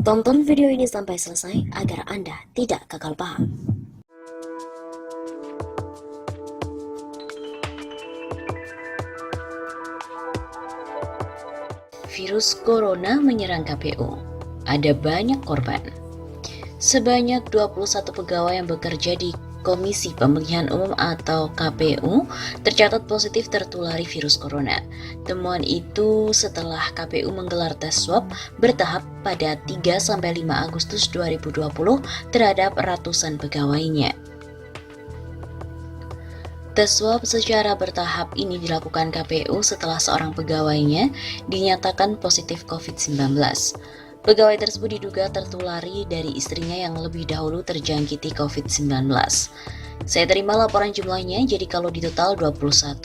Tonton video ini sampai selesai agar Anda tidak gagal paham. Virus corona menyerang KPU. Ada banyak korban. Sebanyak 21 pegawai yang bekerja di Komisi Pemilihan Umum atau KPU tercatat positif tertulari virus corona. Temuan itu setelah KPU menggelar tes swab bertahap pada 3-5 Agustus 2020 terhadap ratusan pegawainya. Tes swab secara bertahap ini dilakukan KPU setelah seorang pegawainya dinyatakan positif COVID-19. Pegawai tersebut diduga tertulari dari istrinya yang lebih dahulu terjangkiti COVID-19. Saya terima laporan jumlahnya, jadi kalau di total 21.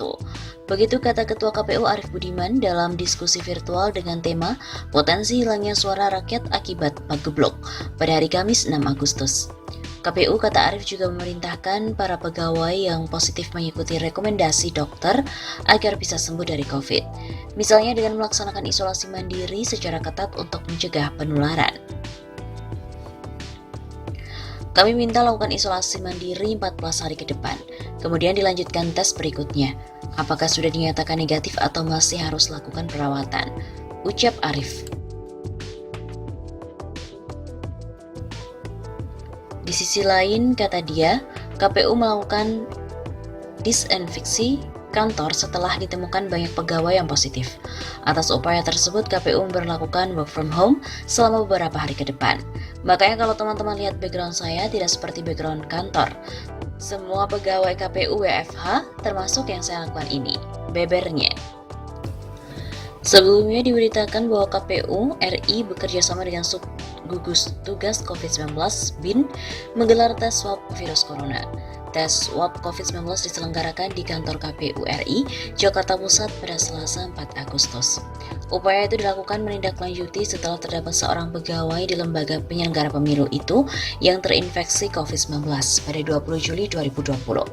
Begitu kata Ketua KPU Arief Budiman dalam diskusi virtual dengan tema Potensi Hilangnya Suara Rakyat Akibat Pageblok pada hari Kamis 6 Agustus. KPU, kata Arief, juga memerintahkan para pegawai yang positif mengikuti rekomendasi dokter agar bisa sembuh dari COVID. Misalnya dengan melaksanakan isolasi mandiri secara ketat untuk mencegah penularan. Kami minta lakukan isolasi mandiri 14 hari ke depan, kemudian dilanjutkan tes berikutnya. Apakah sudah dinyatakan negatif atau masih harus lakukan perawatan? Ucap Arief. Di sisi lain, kata dia, KPU melakukan disinfeksi kantor setelah ditemukan banyak pegawai yang positif. Atas upaya tersebut, KPU memberlakukan work from home selama beberapa hari ke depan. Makanya kalau teman-teman lihat background saya tidak seperti background kantor. Semua pegawai KPU WFH termasuk yang saya lakukan ini, bebernya. Sebelumnya diberitakan bahwa KPU RI bekerja sama dengan Gugus Tugas COVID-19 BIN menggelar tes swab virus corona. Tes swab COVID-19 diselenggarakan di kantor KPU RI, Jakarta Pusat pada Selasa 4 Agustus. Upaya itu dilakukan menindaklanjuti setelah terdapat seorang pegawai di lembaga penyelenggara pemilu itu yang terinfeksi COVID-19 pada 20 Juli 2020.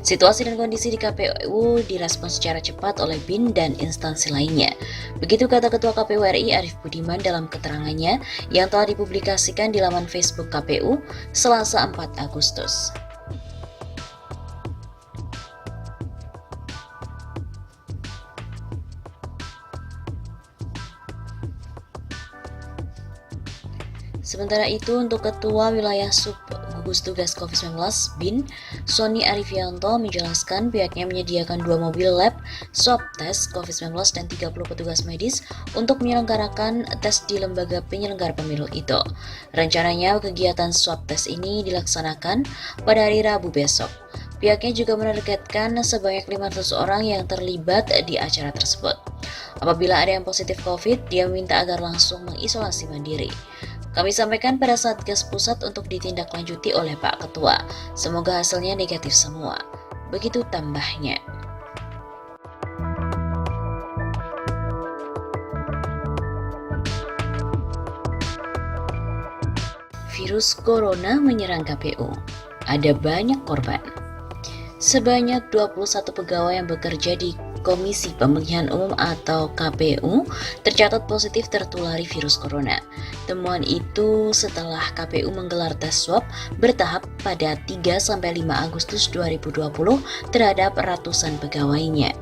Situasi dan kondisi di KPU direspons secara cepat oleh BIN dan instansi lainnya. Begitu kata Ketua KPU RI Arief Budiman dalam keterangannya yang telah dipublikasikan di laman Facebook KPU Selasa 4 Agustus. Sementara itu, untuk Ketua Wilayah Sub Gugus Tugas COVID-19 BIN, Sony Arifianto menjelaskan pihaknya menyediakan 2 mobil lab swab tes COVID-19 dan 30 petugas medis untuk menyelenggarakan tes di lembaga penyelenggara pemilu itu. Rencananya kegiatan swab tes ini dilaksanakan pada hari Rabu besok. Pihaknya juga menargetkan sebanyak 500 orang yang terlibat di acara tersebut. Apabila ada yang positif COVID, dia meminta agar langsung mengisolasi mandiri. Kami sampaikan pada Satgas Pusat untuk ditindaklanjuti oleh Pak Ketua. Semoga hasilnya negatif semua. Begitu tambahnya. Virus corona menyerang KPU. Ada banyak korban. Sebanyak 21 pegawai yang bekerja di Komisi Pemilihan Umum atau KPU tercatat positif tertulari virus corona. Temuan itu setelah KPU menggelar tes swab bertahap pada 3-5 Agustus 2020 terhadap ratusan pegawainya.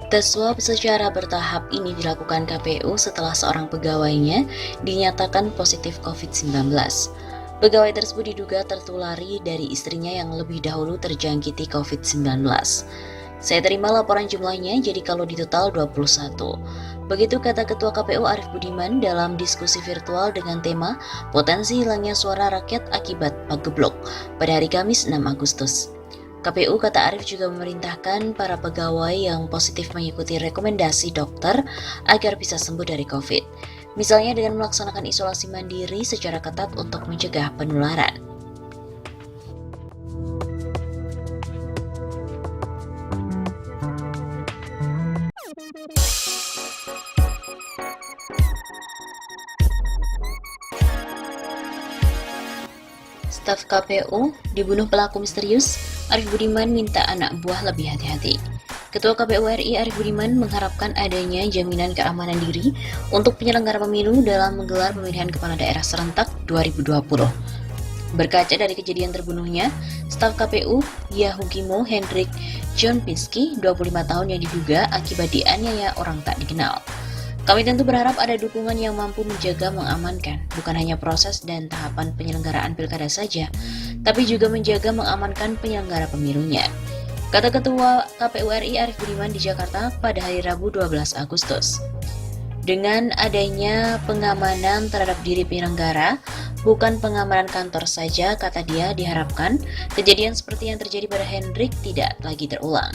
Tes swab secara bertahap ini dilakukan KPU setelah seorang pegawainya dinyatakan positif COVID-19. Pegawai tersebut diduga tertulari dari istrinya yang lebih dahulu terjangkiti COVID-19. Saya terima laporan jumlahnya, jadi kalau di total 21. Begitu kata Ketua KPU Arief Budiman dalam diskusi virtual dengan tema Potensi Hilangnya Suara Rakyat Akibat Pageblok pada hari Kamis 6 Agustus. KPU, kata Arief, juga memerintahkan para pegawai yang positif mengikuti rekomendasi dokter agar bisa sembuh dari COVID. Misalnya dengan melaksanakan isolasi mandiri secara ketat untuk mencegah penularan. Staf KPU dibunuh pelaku misterius, Arief Budiman minta anak buah lebih hati-hati. Ketua KPU RI Arief Budiman mengharapkan adanya jaminan keamanan diri untuk penyelenggara pemilu dalam menggelar pemilihan kepala daerah serentak 2020. Berkaca dari kejadian terbunuhnya, staf KPU Yahukimo Hendrik John Pinsky, 25 tahun yang diduga akibat dianiaya orang tak dikenal. Kami tentu berharap ada dukungan yang mampu menjaga mengamankan, bukan hanya proses dan tahapan penyelenggaraan pilkada saja, tapi juga menjaga mengamankan penyelenggara pemilunya. Kata Ketua KPU RI Arief Budiman di Jakarta pada hari Rabu 12 Agustus. Dengan adanya pengamanan terhadap diri penyelenggara, bukan pengamanan kantor saja, kata dia, diharapkan kejadian seperti yang terjadi pada Hendrik tidak lagi terulang.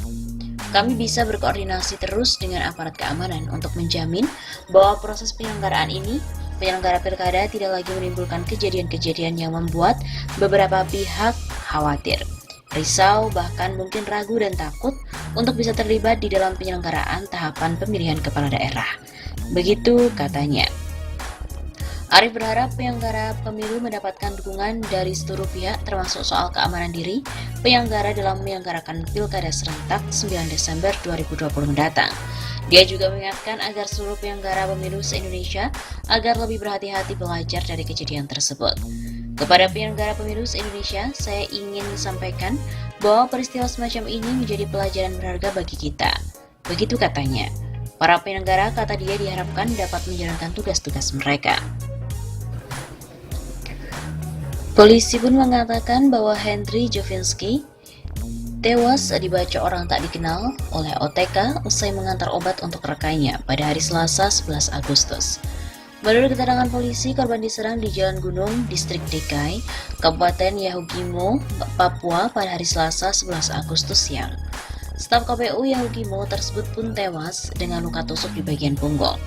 Kami bisa berkoordinasi terus dengan aparat keamanan untuk menjamin bahwa proses penyelenggaraan ini, penyelenggara pilkada tidak lagi menimbulkan kejadian-kejadian yang membuat beberapa pihak khawatir, risau, bahkan mungkin ragu dan takut untuk bisa terlibat di dalam penyelenggaraan tahapan pemilihan kepala daerah. Begitu katanya. Arief berharap penyelenggara pemilu mendapatkan dukungan dari seluruh pihak termasuk soal keamanan diri penyelenggara dalam menyelenggarakan pilkada serentak 9 Desember 2020 mendatang. Dia juga mengingatkan agar seluruh penyelenggara pemilu se-Indonesia agar lebih berhati-hati belajar dari kejadian tersebut. Kepada penyelenggara pemilu se-Indonesia, saya ingin sampaikan bahwa peristiwa semacam ini menjadi pelajaran berharga bagi kita. Begitu katanya. Para penyelenggara, kata dia, diharapkan dapat menjalankan tugas-tugas mereka. Polisi pun mengatakan bahwa Henry Jovinsky tewas dibaca orang tak dikenal oleh OTK usai mengantar obat untuk rekannya pada hari Selasa 11 Agustus. Menurut keterangan polisi, korban diserang di Jalan Gunung, Distrik DKI, Kabupaten Yahukimo, Papua pada hari Selasa 11 Agustus siang. Staf KPU Yahukimo tersebut pun tewas dengan luka tusuk di bagian punggung.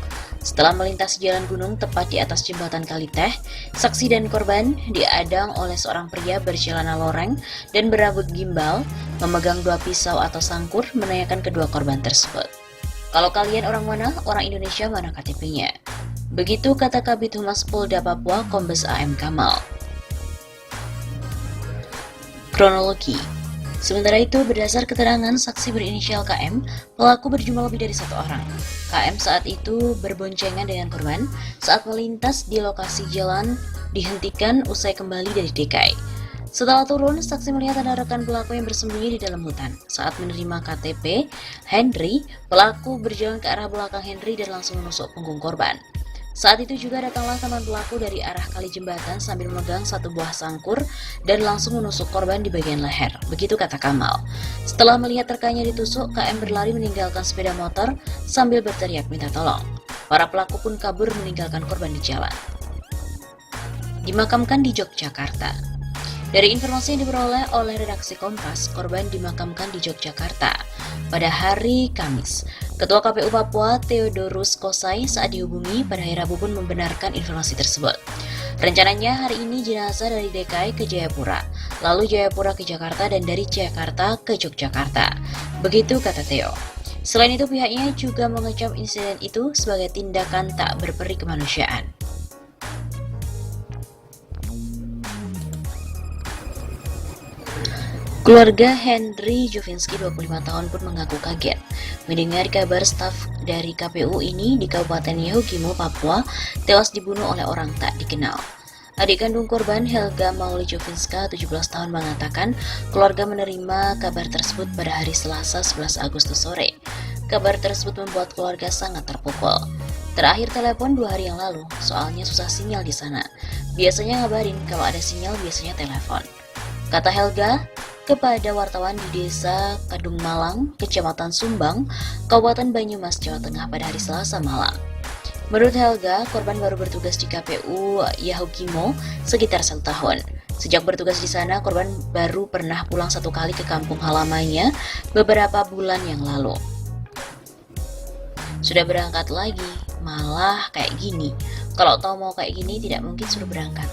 Setelah melintasi jalan gunung tepat di atas jembatan Kaliteh, saksi dan korban diadang oleh seorang pria bercelana loreng dan berambut gimbal, memegang 2 pisau atau sangkur, menanyakan kedua korban tersebut. Kalau kalian orang mana? Orang Indonesia, mana KTP-nya? Begitu kata Kabid Humas Polda Papua Kombes AM Kamal. Kronologi. Sementara itu, berdasar keterangan saksi berinisial KM, pelaku berjumlah lebih dari 1 orang. KM saat itu berboncengan dengan korban saat melintas di lokasi jalan dihentikan usai kembali dari DKI. Setelah turun, saksi melihat ada rekan pelaku yang bersembunyi di dalam hutan. Saat menerima KTP Henry, pelaku berjalan ke arah belakang Henry dan langsung menusuk punggung korban. Saat itu juga datanglah teman pelaku dari arah kali jembatan sambil memegang 1 buah sangkur dan langsung menusuk korban di bagian leher. Begitu kata Kamal. Setelah melihat rekannya ditusuk, KM berlari meninggalkan sepeda motor sambil berteriak minta tolong. Para pelaku pun kabur meninggalkan korban di jalan. Dimakamkan di Yogyakarta. Dari informasi yang diperoleh oleh redaksi Kompas, korban dimakamkan di Yogyakarta pada hari Kamis. Ketua KPU Papua Theodorus Kosai saat dihubungi pada hari Rabu pun membenarkan informasi tersebut. Rencananya hari ini jenazah dari DKI ke Jayapura, lalu Jayapura ke Jakarta dan dari Jakarta ke Yogyakarta. Begitu kata Theo. Selain itu pihaknya juga mengecam insiden itu sebagai tindakan tak berperi kemanusiaan. Keluarga Henry Jovinsky 25 tahun pun mengaku kaget mendengar kabar staf dari KPU ini di Kabupaten Yahukimo, Papua tewas dibunuh oleh orang tak dikenal. Adik kandung korban Helga Mauli Jovinska 17 tahun mengatakan keluarga menerima kabar tersebut pada hari Selasa 11 Agustus sore. Kabar tersebut membuat keluarga sangat terpukul. Terakhir telepon 2 hari yang lalu, soalnya susah sinyal di sana. Biasanya ngabarin kalau ada sinyal, biasanya telepon. Kata Helga kepada wartawan di Desa Kadung Malang, Kecamatan Sumbang, Kabupaten Banyumas, Jawa Tengah pada hari Selasa malam. Menurut Helga, korban baru bertugas di KPU Yahukimo sekitar 1 tahun. Sejak bertugas di sana, korban baru pernah pulang 1 kali ke kampung halamannya beberapa bulan yang lalu. Sudah berangkat lagi, malah kayak gini. Kalau tahu mau kayak gini, tidak mungkin suruh berangkat.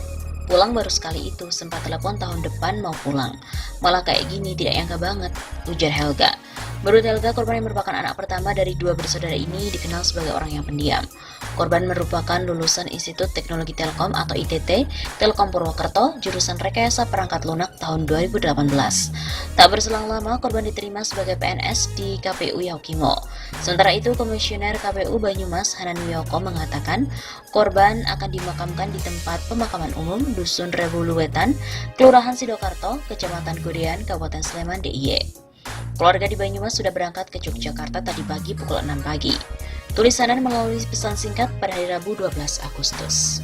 Pulang baru sekali itu, sempat telepon tahun depan mau pulang. Malah kayak gini, tidak nyangka banget, ujar Helga. Menurut Helga, korban yang merupakan anak pertama dari dua bersaudara ini dikenal sebagai orang yang pendiam. Korban merupakan lulusan Institut Teknologi Telkom atau ITT, Telkom Purwokerto, jurusan Rekayasa Perangkat Lunak tahun 2018. Tak berselang lama, korban diterima sebagai PNS di KPU Yaukimo. Sementara itu, Komisioner KPU Banyumas Hanan Wiyoko mengatakan korban akan dimakamkan di tempat pemakaman umum Dusun Rebulu Wetan, Kelurahan Sidokarto, Kecamatan Kurian, Kabupaten Sleman, DIY. Keluarga di Banyumas sudah berangkat ke Yogyakarta tadi pagi pukul 6 pagi. Tulisan melalui pesan singkat pada hari Rabu 12 Agustus.